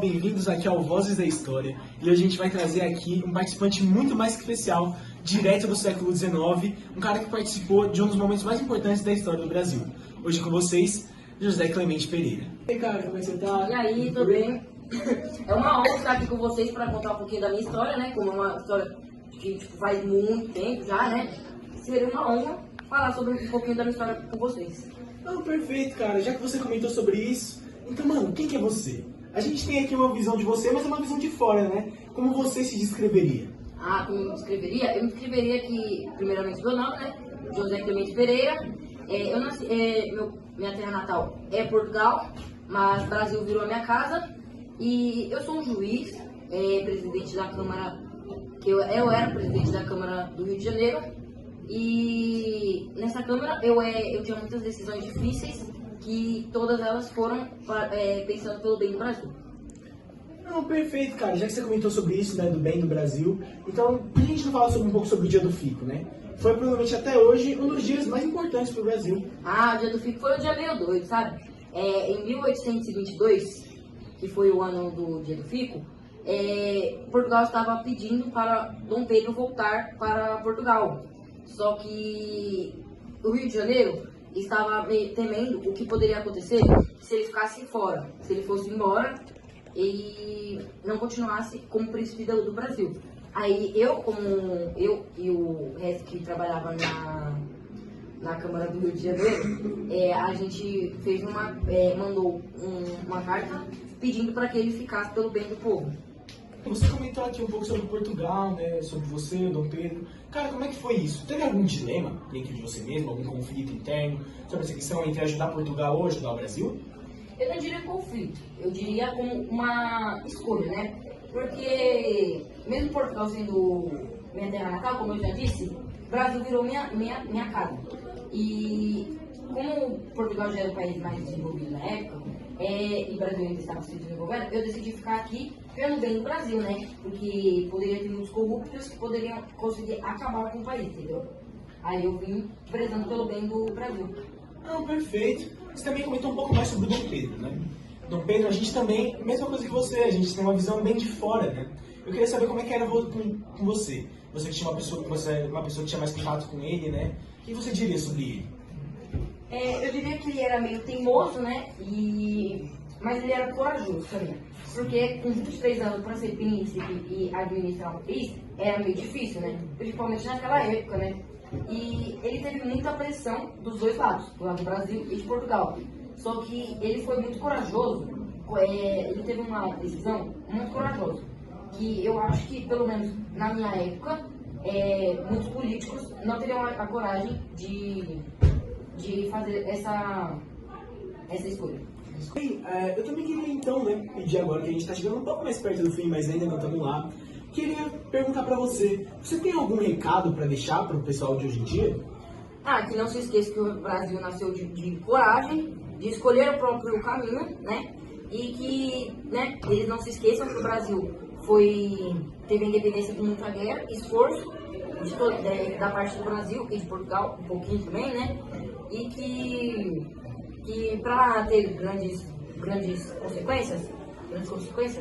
bem-vindos aqui ao Vozes da História. E hoje a gente vai trazer aqui um participante muito mais que especial, direto do século XIX, um cara que participou de um dos momentos mais importantes da história do Brasil. Hoje com vocês, José Clemente Pereira. E aí, cara, como é que você tá? E aí, tudo bem? É uma honra estar aqui com vocês para contar um pouquinho da minha história, né? Como é uma história que faz muito tempo já, né? Seria uma honra falar sobre um pouquinho da minha história com vocês. Não, perfeito, cara. Já que você comentou sobre isso, então, mano, quem que é você? A gente tem aqui uma visão de você, mas é uma visão de fora, né? Como você se descreveria? Ah, como eu me descreveria? Eu me descreveria que, primeiramente, meu nome, né? José Clemente Pereira. Eu nasci, minha terra natal é Portugal, mas Brasil virou a minha casa. E eu sou um juiz, presidente da Câmara, eu era presidente da Câmara do Rio de Janeiro. E nessa Câmara eu tinha muitas decisões difíceis, que todas elas foram pensando pelo bem do Brasil. Não, perfeito, cara. Já que você comentou sobre isso, né, do bem do Brasil, então, por que a gente não fala um pouco sobre o Dia do Fico, né? Foi provavelmente até hoje um dos dias mais importantes para o Brasil. Ah, o Dia do Fico foi um dia meio doido, sabe? Em 1822, que foi o ano do Dia do Fico, Portugal estava pedindo para Dom Pedro voltar para Portugal. Só que o Rio de Janeiro estava temendo o que poderia acontecer se ele ficasse fora, se ele fosse embora e não continuasse como príncipe do Brasil. Aí eu e o resto que trabalhava na Câmara do Rio de Janeiro, a gente mandou uma carta pedindo para que ele ficasse pelo bem do povo. Você comentou aqui um pouco sobre Portugal, né, sobre você, Dom Pedro. Cara, como é que foi isso? Teve algum dilema dentro de você mesmo, algum conflito interno sobre essa questão entre ajudar Portugal ou ajudar o Brasil? Eu não diria conflito, eu diria como uma escolha, né? Porque mesmo Portugal sendo minha terra natal, como eu já disse, o Brasil virou minha casa. E como Portugal já era o país mais desenvolvido na época, e o Brasil ainda estava se desenvolvendo, eu decidi ficar aqui pelo bem do Brasil, né? Porque poderia ter muitos corruptos que poderiam conseguir acabar com o país, entendeu? Aí eu vim prezando pelo bem do Brasil. Não, perfeito. Você também comentou um pouco mais sobre o Dom Pedro, né? Dom Pedro, a gente também, mesma coisa que você, a gente tem uma visão bem de fora, né? Eu queria saber como é que era com você. Você que tinha uma pessoa que tinha mais contato com ele, né? O que você diria sobre ele? Eu diria que ele era meio teimoso, né? Mas ele era corajoso também. Porque com 23 anos para ser príncipe e administrar um país era meio difícil, né? Principalmente naquela época, né? E ele teve muita pressão dos dois lados, do lado do Brasil e de Portugal. Só que ele foi muito corajoso, ele teve uma decisão muito corajosa, que eu acho que, pelo menos na minha época, muitos políticos não teriam a coragem de fazer essa escolha. Eu também queria então, né, pedir agora que a gente está chegando um pouco mais perto do fim, mas ainda não estamos lá. Queria perguntar para você tem algum recado para deixar para o pessoal de hoje em dia? Que não se esqueça que o Brasil nasceu de coragem, de escolher o próprio caminho, né? E que, né, eles não se esqueçam que o Brasil teve a independência com muita guerra, esforço da parte do Brasil e de Portugal, um pouquinho também, né? E que para ter grandes consequências,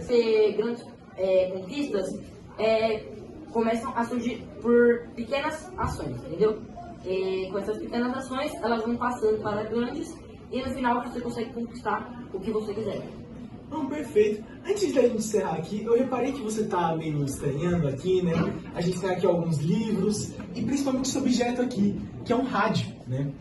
ter grandes conquistas, começam a surgir por pequenas ações, entendeu? Com essas pequenas ações, elas vão passando para grandes e no final você consegue conquistar o que você quiser. Não, perfeito. Antes da gente encerrar aqui, eu reparei que você tá meio estranhando aqui, né? A gente tem aqui alguns livros e principalmente esse objeto aqui, que é um rádio, né?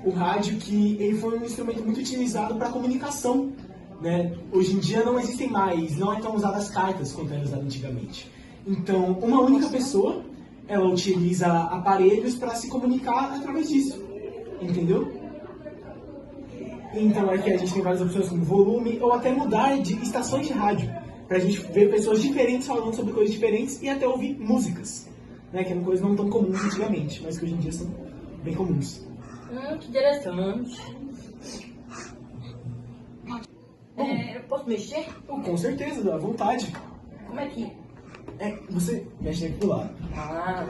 O rádio que ele foi um instrumento muito utilizado para comunicação, né? Hoje em dia não existem mais, não é tão usadas cartas quanto era usado antigamente. Então, uma única pessoa, ela utiliza aparelhos para se comunicar através disso, entendeu? Então aqui a gente tem várias opções como volume ou até mudar de estações de rádio, para a gente ver pessoas diferentes falando sobre coisas diferentes e até ouvir músicas, né? Que eram coisas não tão comuns antigamente, mas que hoje em dia são bem comuns. Que interessante. Eu posso mexer? Com certeza, à vontade. Como é que... Você mexe aqui pro lado. Ah.